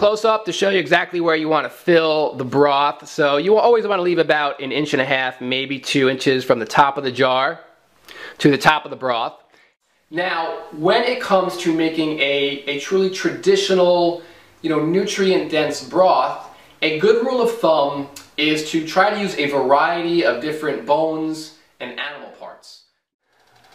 close-up to show you exactly where you want to fill the broth. So you always want to leave about 1.5 inches, maybe 2 inches from the top of the jar to the top of the broth. Now, when it comes to making a truly traditional, nutrient-dense broth, a good rule of thumb is to try to use a variety of different bones and animal parts.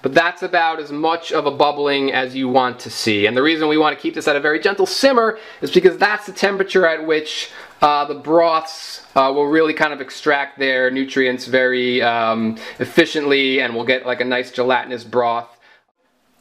But that's about as much of a bubbling as you want to see. And the reason we want to keep this at a very gentle simmer is because that's the temperature at which the broths will really kind of extract their nutrients very efficiently, and we'll get like a nice gelatinous broth.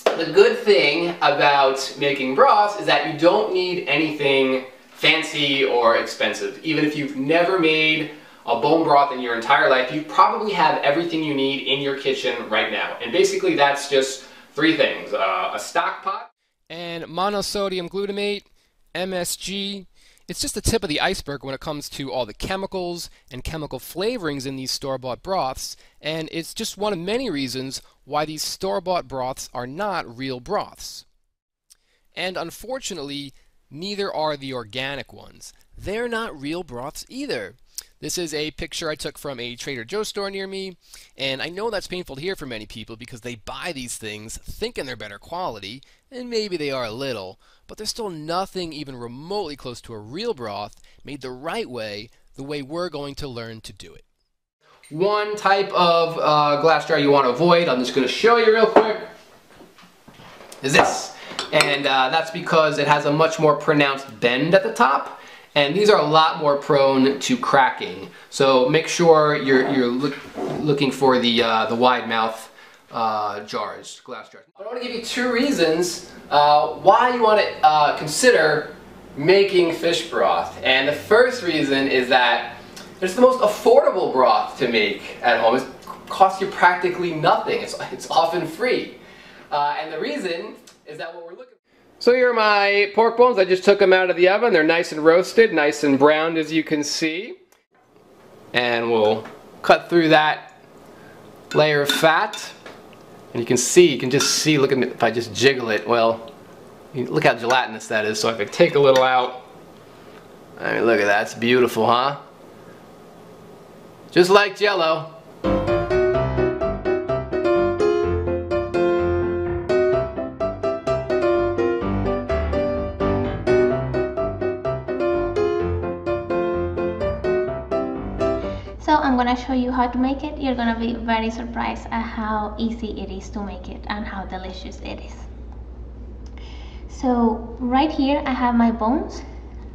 The good thing about making broths is that you don't need anything fancy or expensive. Even if you've never made a bone broth in your entire life, you probably have everything you need in your kitchen right now. And basically that's just 3 things. A stock pot, and monosodium glutamate, MSG. It's just the tip of the iceberg when it comes to all the chemicals and chemical flavorings in these store-bought broths, and it's just one of many reasons why these store-bought broths are not real broths. And unfortunately, neither are the organic ones. They're not real broths either. This is a picture I took from a Trader Joe's store near me, and I know that's painful to hear for many people because they buy these things thinking they're better quality, and maybe they are a little, but there's still nothing even remotely close to a real broth made the right way, the way we're going to learn to do it. One type of glass jar you want to avoid, I'm just going to show you real quick, is this. And that's because it has a much more pronounced bend at the top. And these are a lot more prone to cracking. So make sure you're looking for the wide mouth jars, glass jars. I want to give you 2 reasons why you want to consider making fish broth. And the first reason is that it's the most affordable broth to make at home. It costs you practically nothing. It's often free. And the reason is that what we're looking for. So here are my pork bones. I just took them out of the oven. They're nice and roasted, nice and browned as you can see. And we'll cut through that layer of fat. And you can just see, look at me, if I just jiggle it, well, look how gelatinous that is. So if I take a little out, I mean, look at that, it's beautiful, huh? Just like Jell-O. So I'm gonna show you how to make it. You're gonna be very surprised at how easy it is to make it and how delicious it is. So right here I have my bones.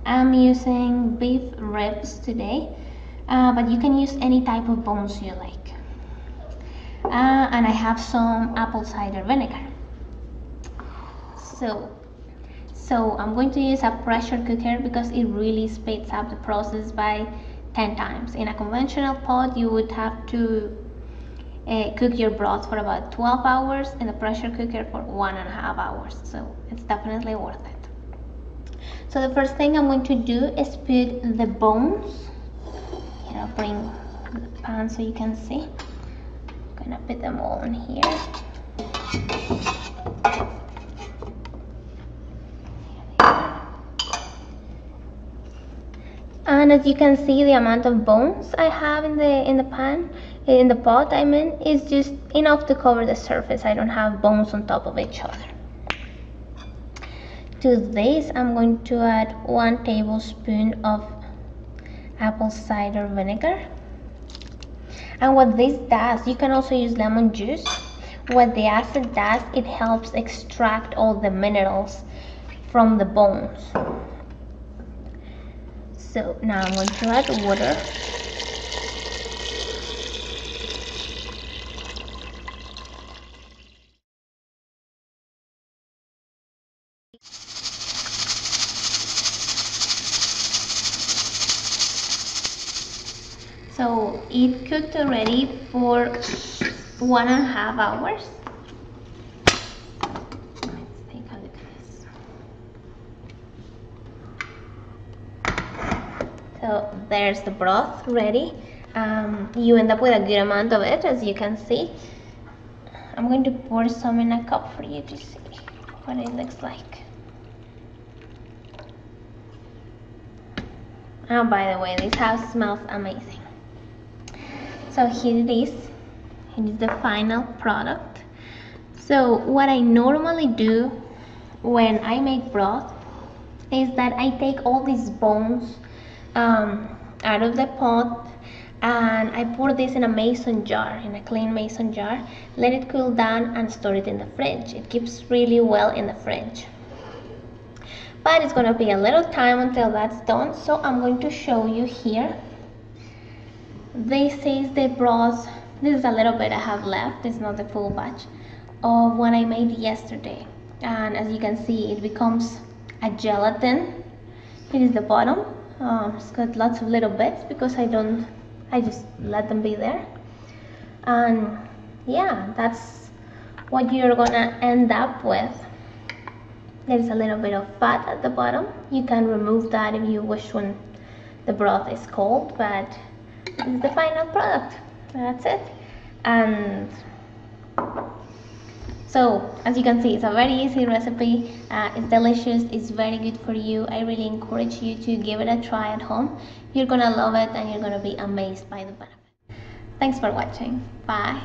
I'm using beef ribs today, but you can use any type of bones you like. And I have some apple cider vinegar. So I'm going to use a pressure cooker because it really speeds up the process by 10 times. In a conventional pot you would have to cook your broth for about 12 hours, in a pressure cooker for 1.5 hours, so it's definitely worth it. So the first thing I'm going to do is put the bones here. I'll bring the pan so you can see. I'm gonna put them all in here. And as you can see, the amount of bones I have in the pan, in the pot I mean, is just enough to cover the surface. I don't have bones on top of each other. To this I'm going to add 1 tablespoon of apple cider vinegar. And what this does, you can also use lemon juice. What the acid does, it helps extract all the minerals from the bones. So now I'm going to add water. So it cooked already for 1.5 hours. Let's take a look at this. So there's the broth ready. You end up with a good amount of it, as you can see. I'm going to pour some in a cup for you to see what it looks like. Oh, by the way, this house smells amazing. So here it is. It is the final product. So what I normally do when I make broth is that I take all these bones out of the pot, and I pour this in a mason jar, in a clean mason jar, let it cool down and store it in the fridge. It keeps really well in the fridge. But it's gonna be a little time until that's done, so I'm going to show you here. This is the broth. This is a little bit I have left. It's not the full batch of what I made yesterday. And as you can see, it becomes a gelatin. It is the bottom. It's got lots of little bits because I just let them be there. And yeah, that's what you're gonna end up with. There's a little bit of fat at the bottom. You can remove that if you wish when the broth is cold, but this is the final product. That's it. And so as you can see, it's a very easy recipe. It's delicious. It's very good for you. I really encourage you to give it a try at home. You're gonna love it and you're gonna be amazed by the benefit. Thanks for watching. Bye.